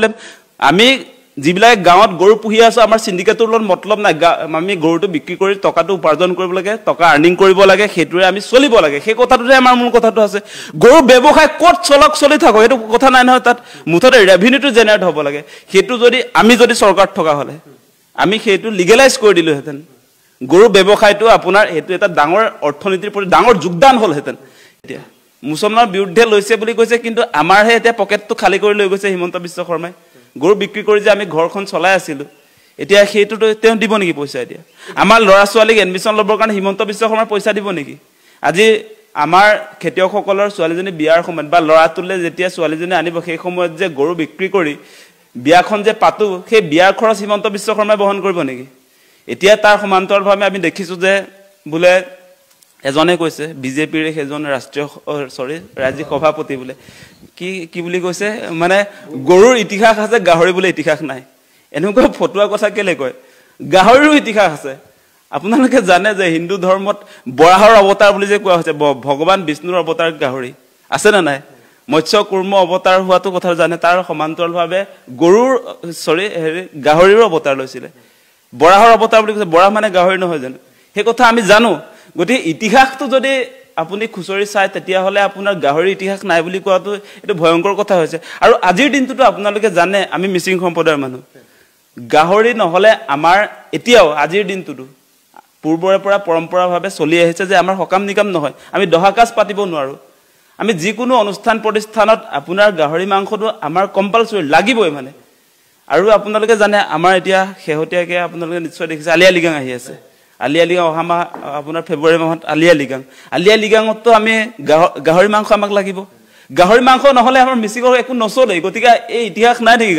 problem আমি যিবিলাক গাঁৱত গৰু পুহি আছো আমাৰ সিন্ডিকেটৰ লগত মতলব নাই আমি গৰুটো বিক্ৰী কৰি টকাটো উপাৰ্জন কৰিব লাগে টকা আৰ্নিং কৰিব লাগে হেতুৰে আমি চলিব লাগে সেই কথাটোতে আমাৰ মূল কথাটো আছে গৰু ব্যৱসায় ক'ত চলি থাকক এটো কথা নাই নহয় তাত মুঠতে ৰেভিনিউটো জেনাৰেট হ'ব লাগে হেতু যদি আমি যদি চৰকাৰ থকা হলে আমি হেতু লিগেলাইজ কৰি দিলো হেতেন গৰু ব্যৱসায়টো আপোনাৰ হেতু এটা ডাঙৰ অৰ্থনীতিৰ প্ৰতি ডাঙৰ যোগদান হ'ল হেতেন এতিয়া মুছলমানৰ বিৰুদ্ধে লৈছে বুলি কৈছে কিন্তু আমাৰহে এতিয়া পকেটটো খালি কৰি লৈ গৈছে হিমন্ত বিশ্ব শৰ্মাই গৰু বিক্ৰী কৰি যে আমি ঘৰখন চলাই আছিলো এতিয়া হেতুটো তেওঁ দিব নেকি পইচা এতিয়া আমাৰ লৰা ছোৱালীক এডমিশন লবৰ কাৰণে হিমন্ত বিশ্ব শৰ্মাৰ পইচা দিব নেকি আজি আমাৰ খেতিয়কসকলৰ ছোৱালীজনী বিয়াৰ সময়ত বা লৰাটোলে যেতিয়া ছোৱালীজনী আনিব সেই সময়ত যে গৰু বিক্ৰী কৰি বিয়াখন যে পাতু সেই বিয়াৰ খৰচ হিমন্ত বিশ্ব শৰ্মাই বহন কৰিব নেকি এতিয়া তাৰ সমান্তৰালভাৱে আমি দেখিছো যে বোলে এজনে কৈছে বিজেপিৰ হেজন ৰাষ্ট্ৰীয় ৰাজ্যিক সভাপতি বোলে কি বুলি কৈছে মানে গৰুৰ ইতিহাস আছে গাহৰি বোলে ইতিহাস নাই এনেকুৱা ফটুৱা কথা কেলে কয় গাহৰিৰো ইতিহাস আছে আপোনালোকে জানে যে হিন্দু ধৰ্মত বৰাহৰ অৱতাৰ বুলি যে কোৱা হৈছে ভগৱান বিষ্ণুৰ অৱতাৰ গাহৰি আছে না নাই মৎস্য কুৰ্ম অৱতাৰ হোৱাটো কথা জানে তাৰ সমান্তৰালভাৱে গৰুৰ গাহৰিৰো অৱতাৰ লৈছিলে বৰাহৰ অৱতাৰ বুলি কৈছে বৰাহ মানে গাহৰি নহয় জানো সেই কথা আমি জানো গতি ইতিহাসটো যদি আপুনি খুচৰি চাই তেতিয়া হলে আপোনাৰ গাহৰি ইতিহাস নাই বুলি কোৱাটো এটো ভয়ংকৰ কথা হৈছে আৰু আজিৰ দিনটোটো আপোনালোকে জানে আমি মিচিং সম্প্ৰদায়ৰ মানুহ গাহৰি নহলে আমাৰ এতিয়াও আজিৰ দিনটোটো পূৰ্বৰে পৰা পৰম্পৰাভাৱে চলি আহিছে যে আমাৰ হকাম নিকাম নহয় আমি দহাকাজ পাতিব নোৱাৰো আমি যিকোনো অনুষ্ঠান প্ৰতিষ্ঠানত আপোনাৰ গাহৰি মাংসটো আমাৰ কম্পালসৰি লাগিবই মানে আৰু আপোনালোকে জানে আমাৰ এতিয়া হেহতিয়াকে আপোনালোকে নিশ্চয় দেখিছে আলিয়া লিগাং আহি আছে আলিয়া লিগাং অহা মাহ আপোনাৰ ফেব্ৰুৱাৰী মাহত আলিয়া লিগাঙতো আমি গাহৰি মাংস আমাক লাগিব গাহৰি মাংস নহলে আমাৰ মিচিঙৰ একো নচলে গতিকে এই ইতিহাস নাই নেকি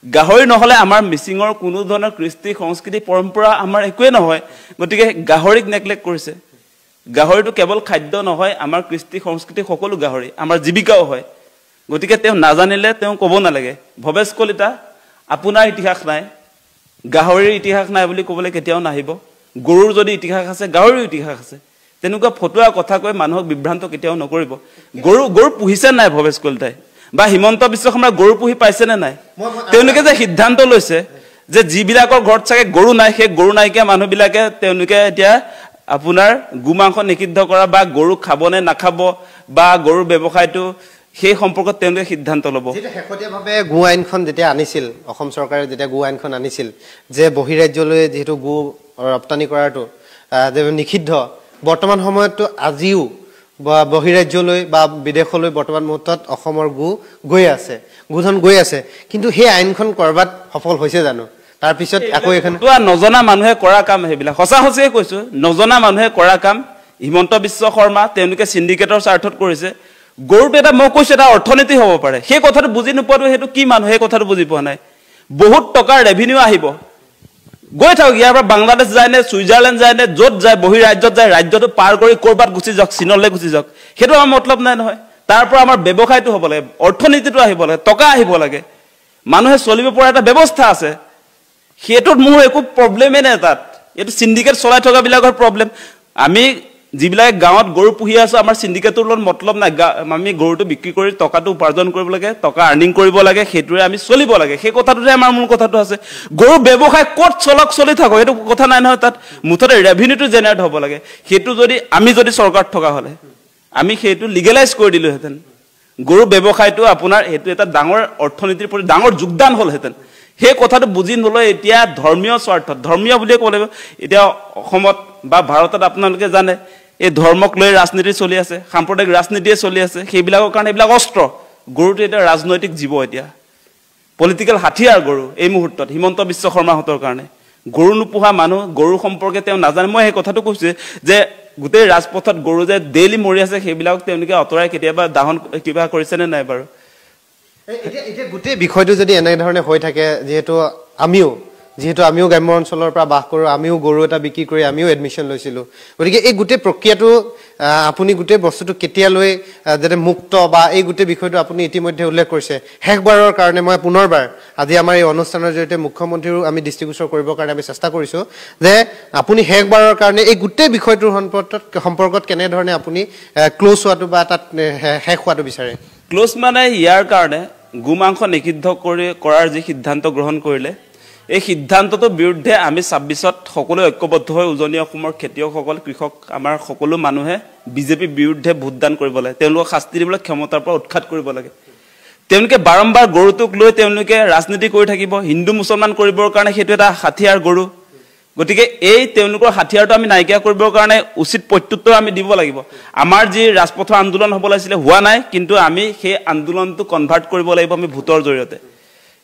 গাহৰি নহলে আমাৰ মিচিঙৰ কোনো ধৰণৰ কৃষ্টি সংস্কৃতি পৰম্পৰা আমাৰ একোৱে নহয় গতিকে গাহৰিক নেগলেক্ট কৰিছে গাহৰিটো কেৱল খাদ্য নহয় আমাৰ কৃষ্টি সংস্কৃতি সকলো গাহৰি আমাৰ জীৱিকাও হয় গতিকে তেওঁ নাজানিলে তেওঁ ক'ব নালাগে ভৱেশ কলিতা আপোনাৰ ইতিহাস নাই গাহৰিৰ ইতিহাস নাই বুলি ক'বলৈ কেতিয়াও নাহিব গৰুৰ যদি ইতিহাস আছে গাহৰিৰ ইতিহাস আছে তেনেকুৱা ফটুৱা কথা কৈ মানুহক বিভ্ৰান্ত কেতিয়াও নকৰিব গৰু পুহিছে নাই ভৱেশ কলিতাই বা হিমন্ত বিশ্ব শৰ্মাই গৰু পুহি পাইছে নে নাই তেওঁলোকে যে সিদ্ধান্ত লৈছে যে যিবিলাকৰ ঘৰত চাগে গৰু নাই সেই গৰু নাইকিয়া মানুহবিলাকে তেওঁলোকে এতিয়া আপোনাৰ গুমাংস নিষিদ্ধ কৰা বা গৰু খাব নে নাখাব বা গৰুৰ ব্যৱসায়টো সেই সম্পৰ্কত তেওঁলোকে সিদ্ধান্ত ল'ব যেটা শেহতীয়াভাৱে গু আইনখন যেতিয়া আনিছিল অসম চৰকাৰে যেতিয়া গু আইনখন আনিছিল যে বহিৰাজ্যলৈ যেহেতু গু ৰপ্তানি কৰাটো নিষিদ্ধ বৰ্তমান সময়তো আজিও বহিৰাজ্যলৈ বা বিদেশলৈ বৰ্তমান মুহূৰ্তত অসমৰ গু গুধন গৈ আছে কিন্তু সেই আইনখন কৰবাত সফল হৈছে জানো তাৰ পিছত আকৌ এখন নজনা মানুহে কৰা কাম হেবিলা সঁচাকৈ কৈছো নজনা মানুহে কৰা কাম হিমন্ত বিশ্ব শৰ্মা তেওঁলোকে সিন্ডিকেটৰ স্বাৰ্থত কৰিছে গৰুটো এটা মই কৈছো এটা অৰ্থনীতি হ'ব পাৰে সেই কথাটো বুজি নোপোৱাটো হেতু কি মানুহে কথাটো বুজি পোৱা নাই বহুত টকা ৰেভিনিউ আহিব গৈ থাকক ইয়াৰ পৰা বাংলাদেশ যায় নে সুইজাৰলেণ্ড যায় নে য'ত যায় বহি ৰাজ্যত যায় ৰাজ্যটো পাৰ কৰি কৰবাত গুচি যাওক চীনলৈ গুচি যাওক সেইটো আমাৰ মতলব নাই নহয় তাৰ পৰা আমাৰ ব্যৱসায়টো হ'ব লাগে অৰ্থনীতিটো আহিব লাগে টকা আহিব লাগে মানুহে চলিব পৰা এটা ব্যৱস্থা আছে হেতুত মোৰ একো প্ৰবলেমে নাই তাত এটো সিন্ডিকেট চলাই থকা বিলাকৰ প্ৰবলেম আমি যিবিলাক গাঁৱত গৰু পুহি আছো আমাৰ সিন্ডিকেটৰ লগত মতলব নাই আমি গৰুটো বিক্ৰী কৰি টকাটো উপাৰ্জন কৰিব লাগে টকা আৰ্নিং কৰিব লাগে হেতুৰে আমি চলিব লাগে সেই কথাটোতে আমাৰ মূল কথাটো আছে গৰু ব্যৱসায় ক'ত চলি থাকক এটো কথা নাই নহয় তাত মুঠতে ৰেভিনিউটো জেনাৰেট হ'ব লাগে হেতু যদি আমি যদি চৰকাৰ থকা হলে আমি হেতু লিগেলাইজ কৰি দিলো হেতেন গৰু ব্যৱসায়টো আপোনাৰ হেতু এটা ডাঙৰ অৰ্থনীতিৰ প্ৰতি ডাঙৰ যোগদান হ'ল হেতেন সেই কথাটো বুজি নলয় এতিয়া ধৰ্মীয় স্বাৰ্থত ধৰ্মীয় বুলি ক'ব লাগিব এতিয়া অসমত বা ভাৰতত আপোনালোকে জানে এই ধৰ্মক লৈ ৰাজনীতি চলি আছে সাম্প্ৰদায়িক ৰাজনীতিয়ে চলি আছে সেইবিলাকৰ কাৰণে এইবিলাক অস্ত্ৰ গৰুটো এটা ৰাজনৈতিক জীৱ এতিয়া পলিটিকেল হাতিয়াৰ গৰু এই মুহূৰ্তত হিমন্ত বিশ্ব শৰ্মাহঁতৰ কাৰণে গৰু নোপোহা মানুহ গৰু সম্পৰ্কে তেওঁ নাজানে মই সেই কথাটো কৈছো যে গোটেই ৰাজপথত গৰু যে ডেইলি মৰি আছে সেইবিলাক তেওঁলোকে অতৰাই কেতিয়াবা দাহন কিবা কৰিছে নে নাই বাৰু এটা গোটেই বিষয়টো যদি এনে ধৰণে হৈ থাকে যেহেতু আমিও গ্ৰাম্য অঞ্চলৰ পৰা বাস কৰো আমিও গৰু এটা বিক্ৰী কৰি আমিও এডমিশন লৈছিলো গতিকে এই গোটেই প্ৰক্ৰিয়াটো আপুনি গোটেই বস্তুটো কেতিয়ালৈ যেতে মুক্ত বা এই গোটেই বিষয়টো আপুনি ইতিমধ্যে উল্লেখ কৰিছে শেষবাৰৰ কাৰণে মই পুনৰবাৰ আজি আমাৰ এই অনুষ্ঠানৰ জৰিয়তে মুখ্যমন্ত্ৰীৰো আমি দৃষ্টিগোচৰ কৰিবৰ কাৰণে আমি চেষ্টা কৰিছো যে আপুনি শেষবাৰৰ কাৰণে এই গোটেই বিষয়টোৰ সম্পৰ্কত কেনে ধৰণে আপুনি ক্লোজ হোৱাটো বা তাত শেষ হোৱাটো বিচাৰে ক্লোজ মানে ইয়াৰ কাৰণে গোমাংস নিষিদ্ধ কৰাৰ যি সিদ্ধান্ত গ্ৰহণ কৰিলে এই সিদ্ধান্তটোৰ বিৰুদ্ধে আমি ২৬ত সকলো ঐক্যবদ্ধ হৈ উজনি অসমৰ খেতিয়কসকল কৃষক আমাৰ সকলো মানুহে বিজেপিৰ বিৰুদ্ধে ভোটদান কৰিব লাগে তেওঁলোকক শাস্তি দিবলৈ ক্ষমতাৰ পৰা উৎখাত কৰিব লাগে তেওঁলোকে বাৰম্বাৰ গৰুটোক লৈ তেওঁলোকে ৰাজনীতি কৰি থাকিব হিন্দু মুছলমান কৰিবৰ কাৰণে সেইটো এটা হাতিয়াৰ গৰু গতিকে এই তেওঁলোকৰ হাতিয়াৰটো আমি নাইকিয়া কৰিবৰ কাৰণে উচিত প্ৰত্যুত্তৰ আমি দিব লাগিব আমাৰ যি ৰাজপথৰ আন্দোলন হ'ব লাগিছিল হোৱা নাই কিন্তু আমি সেই আন্দোলনটো কনভাৰ্ট কৰিব লাগিব আমি ভোটৰ জৰিয়তে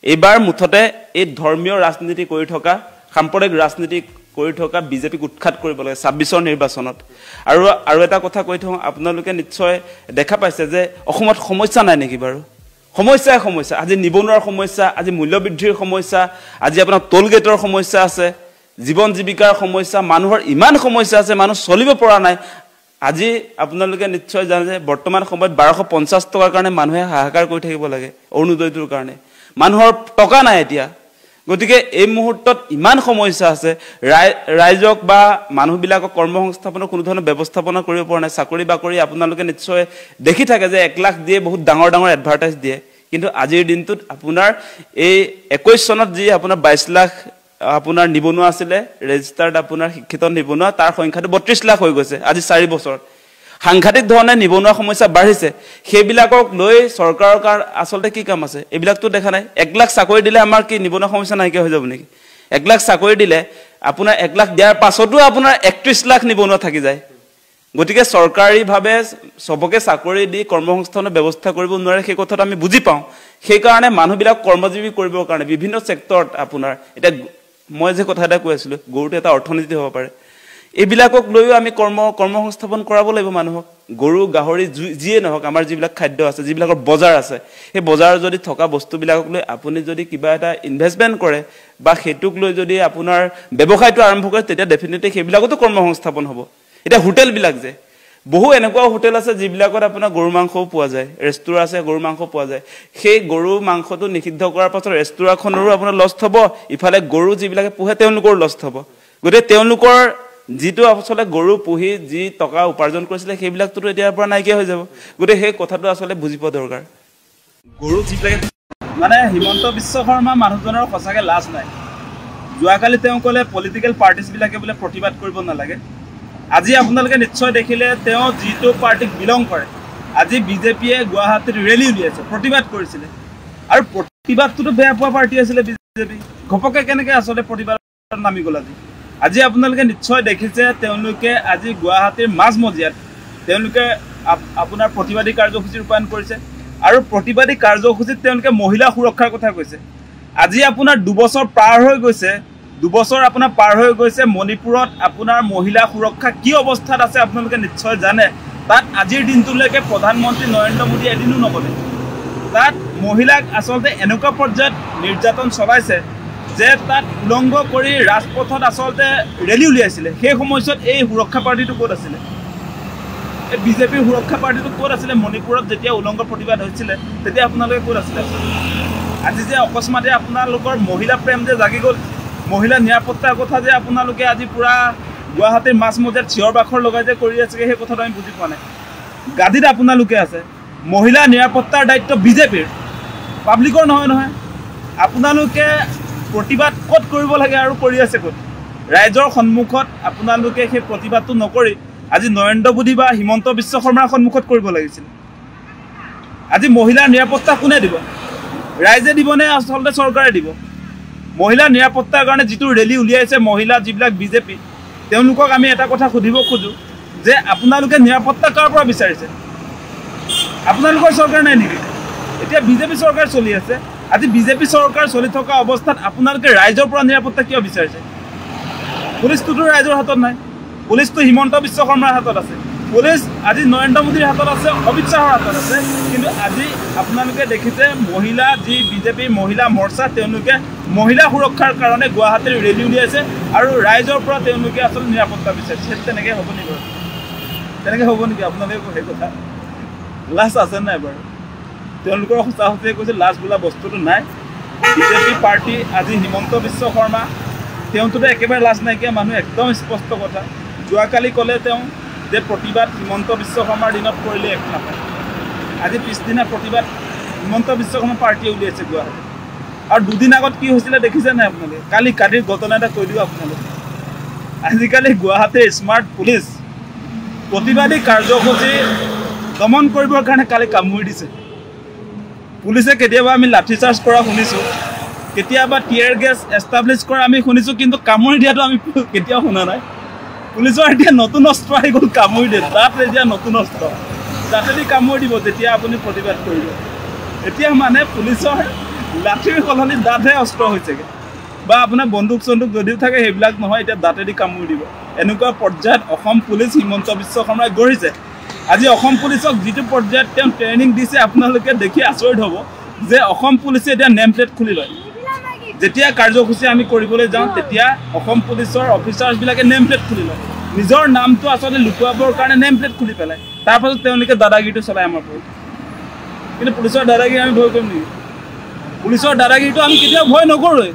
এইবাৰ মুঠতে এই ধৰ্মীয় ৰাজনীতি কৰি থকা সাম্প্ৰদায়িক ৰাজনীতি কৰি থকা বিজেপিক উৎখাত কৰিব লাগে ২৬ৰ নিৰ্বাচনত আৰু এটা কথা কৈ থওঁ আপোনালোকে নিশ্চয় দেখা পাইছে যে অসমত সমস্যা নাই নেকি বাৰু সমস্যা আজি নিবনুৱাৰ সমস্যা আজি মূল্যবৃদ্ধিৰ সমস্যা আজি আপোনাৰ টোল গেটৰ সমস্যা আছে জীৱন জীৱিকাৰ সমস্যা মানুহৰ ইমান সমস্যা আছে মানুহ চলিব পৰা নাই আজি আপোনালোকে নিশ্চয় জানে যে বৰ্তমান সময়ত ১২৫০ টকাৰ কাৰণে মানুহে হাহাকাৰ কৰি থাকিব লাগে অৰুণোদয়টোৰ কাৰণে মানুহৰ টকা নাই এতিয়া গতিকে এই মুহূৰ্তত ইমান সমস্যা আছে ৰাইজক বা মানুহবিলাকক কৰ্মসংস্থাপনৰ কোনো ধৰণৰ ব্যৱস্থাপনা কৰিব পৰা নাই চাকৰি বাকৰি আপোনালোকে নিশ্চয় দেখি থাকে যে ১ লাখ দিয়ে বহুত ডাঙৰ এডভাৰটাইজ দিয়ে কিন্তু আজিৰ দিনটোত আপোনাৰ এই ২১ চনত যি আপোনাৰ ২২ লাখ আপোনাৰ নিবনুৱা আছিলে ৰেজিষ্টাৰ্ড আপোনাৰ শিক্ষিত নিবনুৱা তাৰ সংখ্যাটো ৩২ লাখ হৈ গৈছে আজি ৪ বছৰ সাংঘাতিক ধৰণে নিবনুৱা সমস্যা বাঢ়িছে সেইবিলাকক লৈ চৰকাৰৰ আচলতে কি কাম আছে এইবিলাকতো দেখা নাই ১ লাখ চাকৰি দিলে আমাৰ কি নিবনুৱা সমস্যা নাইকিয়া হৈ যাব নেকি ১ লাখ চাকৰি দিলে আপোনাৰ ১ লাখ দিয়াৰ পাছতো আপোনাৰ ৩১ লাখ নিবনুৱা থাকি যায় গতিকে চৰকাৰীভাৱে সবকে চাকৰি দি কৰ্মসংস্থাপনৰ ব্যৱস্থা কৰিব নোৱাৰে সেই কথাটো আমি বুজি পাওঁ সেইকাৰণে মানুহবিলাক কৰ্মজীৱী কৰিবৰ কাৰণে বিভিন্ন চেক্টৰত আপোনাৰ এটা মই যে কথা এটা কৈ আছিলোঁ গৰুটো এটা অৰ্থনীতি হ'ব পাৰে এইবিলাকক লৈও আমি কৰ্মসংস্থাপন কৰাব লাগিব মানুহক গৰু গাহৰি যিয়ে নহওক আমাৰ যিবিলাক খাদ্য আছে যিবিলাকৰ বজাৰ আছে সেই বজাৰত যদি থকা বস্তুবিলাকক লৈ আপুনি যদি কিবা এটা ইনভেষ্টমেণ্ট কৰে বা সেইটোক লৈ যদি আপোনাৰ ব্যৱসায়টো আৰম্ভ কৰে তেতিয়া ডেফিনেটলি সেইবিলাকতো কৰ্মসংস্থাপন হ'ব এটা হোটেলবিলাক যে বহু এনেকুৱা হোটেল আছে যিবিলাকত আপোনাৰ গৰু মাংসও পোৱা যায় ৰেষ্টুৰাঁ আছে গৰু মাংস পোৱা যায় সেই গৰু মাংসটো নিষিদ্ধ কৰাৰ পাছত ৰেষ্টুৰাঁখনৰো আপোনাৰ লষ্ট হ'ব ইফালে গৰু যিবিলাকে পোহে তেওঁলোকৰ লষ্ট হ'ব গতিকে তেওঁলোকৰ যিটো আচলতে গৰু পুহি যি টকা উপাৰ্জন কৰিছিলে সেইবিলাকতো এতিয়াৰ পৰা নাইকিয়া হৈ যাব গতিকে সেই কথাটো আচলতে বুজি পোৱা দৰকাৰ গৰু যিবিলাকে মানে হিমন্ত বিশ্ব শৰ্মা মানুহজনৰ সঁচাকৈ লাজ নাই যোৱাকালি তেওঁ ক'লে পলিটিকেল পাৰ্টিজবিলাকে বোলে প্ৰতিবাদ কৰিব নালাগে আজি আপোনালোকে নিশ্চয় দেখিলে তেওঁ যিটো পাৰ্টিক বিলং কৰে আজি বিজেপিয়ে গুৱাহাটীত ৰেলী উলিয়াইছে প্ৰতিবাদ কৰিছিলে আৰু প্ৰতিবাদটোতো বেয়া পোৱা পাৰ্টি আছিলে বিজেপি ঘপকে কেনেকৈ আচলতে প্ৰতিবাদত নামি গ'ল আজি আপোনালোকে নিশ্চয় দেখিছে তেওঁলোকে আজি গুৱাহাটীৰ মাজমজিয়াত তেওঁলোকে আপোনাৰ প্ৰতিবাদী কাৰ্যসূচী ৰূপায়ণ কৰিছে আৰু প্ৰতিবাদী কাৰ্যসূচীত তেওঁলোকে মহিলা সুৰক্ষাৰ কথা কৈছে আজি আপোনাৰ ২ বছৰ পাৰ হৈ গৈছে ২ বছৰ আপোনাৰ পাৰ হৈ গৈছে মণিপুৰত আপোনাৰ মহিলা সুৰক্ষা কি অৱস্থাত আছে আপোনালোকে নিশ্চয় জানে তাত আজিৰ দিনটোলৈকে প্ৰধানমন্ত্ৰী নৰেন্দ্ৰ মোদী এদিনো নগ'লে তাত মহিলাক আচলতে এনেকুৱা পৰ্যায়ত নিৰ্যাতন চলাইছে যে তাত উলংঘ কৰি ৰাজপথত আচলতে ৰেলী উলিয়াইছিলে সেই সময়ছোৱাত এই সুৰক্ষা পাৰ্টিটো ক'ত আছিলে এই বিজেপিৰ সুৰক্ষা পাৰ্টিটো ক'ত আছিলে মণিপুৰত যেতিয়া উলংঘ প্ৰতিবাদ হৈছিলে তেতিয়া আপোনালোকে ক'ত আছিলে আজি যে অকস্মাতে আপোনালোকৰ মহিলা প্ৰেম যে জাগি গ'ল মহিলা নিৰাপত্তাৰ কথা যে আপোনালোকে আজি পুৰা গুৱাহাটীৰ মাজমজিয়াত চিঞৰ বাখৰ লগাই যে কৰি আছে সেই কথাটো আমি বুজি পোৱা নাই গাদীত আপোনালোকে আছে মহিলা নিৰাপত্তাৰ দায়িত্ব বিজেপিৰ পাব্লিকৰ নহয় আপোনালোকে প্ৰতিবাদ ক'ত কৰিব লাগে আৰু কৰি আছে ক'ত ৰাইজৰ সন্মুখত আপোনালোকে সেই প্ৰতিবাদটো নকৰি আজি নৰেন্দ্ৰ মোদী বা হিমন্ত বিশ্ব শৰ্মাৰ সন্মুখত কৰিব লাগিছিল আজি মহিলাৰ নিৰাপত্তা কোনে দিব ৰাইজে দিবনে আচলতে চৰকাৰে দিব মহিলা নিৰাপত্তাৰ কাৰণে যিটো ৰেলী উলিয়াইছে মহিলা যিবিলাক বিজেপি তেওঁলোকক আমি এটা কথা সুধিব খোজো যে আপোনালোকে নিৰাপত্তা কাৰ পৰা বিচাৰিছে আপোনালোকৰ চৰকাৰ নাই নেকি এতিয়া বিজেপি চৰকাৰ চলি আছে আজি বিজেপি চৰকাৰ চলি থকা অৱস্থাত আপোনালোকে ৰাইজৰ পৰা নিৰাপত্তা কিয় বিচাৰিছে পুলিচটোতো ৰাইজৰ হাতত নাই পুলিচটো হিমন্ত বিশ্ব শৰ্মাৰ হাতত আছে পুলিচ আজি নৰেন্দ্ৰ মোদীৰ হাতত আছে অমিত শ্বাহৰ হাতত আছে কিন্তু আজি আপোনালোকে দেখিছে মহিলা যি বিজেপি মহিলা মৰ্চা তেওঁলোকে মহিলা সুৰক্ষাৰ কাৰণে গুৱাহাটীৰ ৰেলী উলিয়াইছে আৰু ৰাইজৰ পৰা তেওঁলোকে আচলতে নিৰাপত্তা বিচাৰিছে তেনেকৈ হ'ব নেকি তেনেকৈ হ'ব নেকি আপোনালোকে সেই কথা লাজ আছে নাই বাৰু তেওঁলোকৰ সঁচা সঁচাই কৈছে লাজ বোলা বস্তুটো নাই বিজেপি পাৰ্টি আজি হিমন্ত বিশ্ব শৰ্মা তেওঁটোতো একেবাৰে লাজ নাইকিয়া মানুহ একদম স্পষ্ট কথা যোৱাকালি ক'লে তেওঁ যে প্ৰতিবাদ হিমন্ত বিশ্ব শৰ্মাৰ দিনত কৰিলে একো নাপায় আজি পিছদিনা প্ৰতিবাদ হিমন্ত বিশ্ব শৰ্মা পাৰ্টি উলিয়াইছে গুৱাহাটী আৰু দুদিন আগত কি হৈছিলে দেখিছে নাই আপোনালোকে কালি কালিৰ ঘটনা এটা কৈ দিওঁ আপোনালোকে আজিকালি গুৱাহাটীৰ স্মাৰ্ট পুলিচ প্ৰতিবাদী কাৰ্যসূচী দমন কৰিবৰ কাৰণে কালি কামুৰি দিছে পুলিচে কেতিয়াবা আমি লাঠি চাৰ্জ কৰা শুনিছোঁ কেতিয়াবা টিয়াৰ গেছ এষ্টাব্লিছ কৰা আমি শুনিছোঁ কিন্তু কামুৰি দিয়াটো আমি কেতিয়াও শুনা নাই পুলিচৰ এতিয়া নতুন অস্ত্ৰ আহি গ'ল কামুৰি দিয়ে তাত এতিয়া নতুন অস্ত্ৰ দাঁতেদি কামুৰি দিব যেতিয়া আপুনি প্ৰতিবাদ কৰিব এতিয়া মানে পুলিচৰ লাঠিৰ সলনি দাঁতহে অস্ত্ৰ হৈছেগৈ বা আপোনাৰ বন্দুক চন্দুক যদিও থাকে সেইবিলাক নহয় এতিয়া দাঁতেদি কামুৰি দিব এনেকুৱা পৰ্যায়ত অসম পুলিচ হিমন্ত বিশ্ব শৰ্মাই গঢ়িছে আজি অসম পুলিচক যিটো পৰ্যায়ত তেওঁ ট্ৰেইনিং দিছে আপোনালোকে দেখি আচৰিত হ'ব যে অসম পুলিচে এতিয়া নেম প্লেট খুলি লয় যেতিয়া কাৰ্যসূচী আমি কৰিবলৈ যাওঁ তেতিয়া অসম পুলিচৰ অফিচাৰ্ছবিলাকে নেম প্লেট খুলি লয় নিজৰ নামটো আচলতে লুকুৱাবৰ কাৰণে নেম প্লেট খুলি পেলায় তাৰপাছত তেওঁলোকে দাদাগিৰিটো চলায় আমাৰ পৰা কিন্তু পুলিচৰ দাদাগিৰি আমি ভয় কৰিম নেকি পুলিচৰ দাদাগিৰিটো আমি কেতিয়াও ভয় নকৰোঁৱে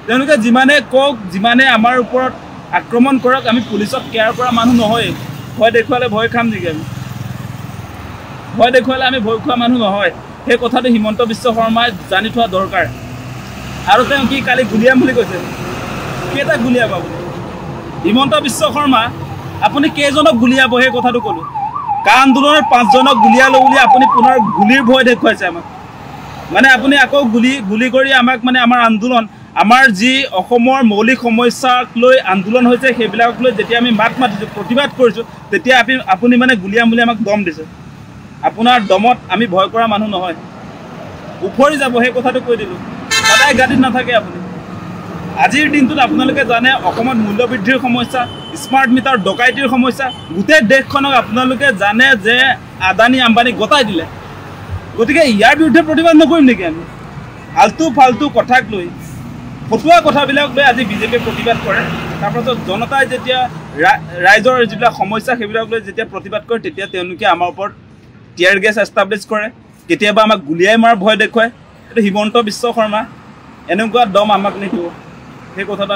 তেওঁলোকে যিমানে কওক যিমানে আমাৰ ওপৰত আক্ৰমণ কৰক আমি পুলিচক কেয়াৰ কৰা মানুহ নহয় ভয় দেখুৱালে ভয় খাম নেকি আমি ভয় দেখুৱালে আমি ভয় খোৱা মানুহ নহয় সেই কথাটো হিমন্ত বিশ্ব শৰ্মাই জানি থোৱা দৰকাৰ আৰু তেওঁ কি কালি গুলিয়াম বুলি কৈছে কেইটা গুলিয়াব আপুনি হিমন্ত বিশ্ব শৰ্মা আপুনি কেইজনক গুলিয়াব সেই কথাটো ক'লোঁ কা আন্দোলনৰ 5 জনক গুলিয়ালোঁ বুলি আপুনি পুনৰ গুলিৰ ভয় দেখুৱাইছে আমাক মানে আপুনি আকৌ গুলি কৰি আমাক মানে আমাৰ আন্দোলন আমাৰ যি অসমৰ মৌলিক সমস্যাক লৈ আন্দোলন হৈছে সেইবিলাকক লৈ যেতিয়া আমি মাত মাতিছোঁ প্ৰতিবাদ কৰিছোঁ তেতিয়া আপুনি মানে গুলিয়াম বুলি আমাক দম দিছে আপোনাৰ দমত আমি ভয় কৰা মানুহ নহয় উফৰি যাব সেই কথাটো কৈ দিলোঁ সদায় গাড়ীত নাথাকে আপুনি আজিৰ দিনটোত আপোনালোকে জানে অসমত মূল্যবৃদ্ধিৰ সমস্যা স্মাৰ্ট মিটাৰ ডকাইতিৰ সমস্যা গোটেই দেশখনক আপোনালোকে জানে যে আদানী আম্বানী গতাই দিলে গতিকে ইয়াৰ বিৰুদ্ধে প্ৰতিবাদ নকৰিম নেকি আমি আলটু ফাল্টু কথাক লৈ ফটুৱা কথাবিলাক লৈ আজি বিজেপিয়ে প্ৰতিবাদ কৰে তাৰপাছত জনতাই যেতিয়া ৰাইজৰ যিবিলাক সমস্যা সেইবিলাক লৈ যেতিয়া প্ৰতিবাদ কৰে তেতিয়া তেওঁলোকে আমাৰ ওপৰত টিয়াৰ গেছ এষ্টাব্লিছ কৰে কেতিয়াবা আমাক গুলিয়াই মাৰ ভয় দেখুৱায় এইটো হিমন্ত বিশ্ব শৰ্মা এনেকুৱা দম আমাক নিদিব সেই কথাটো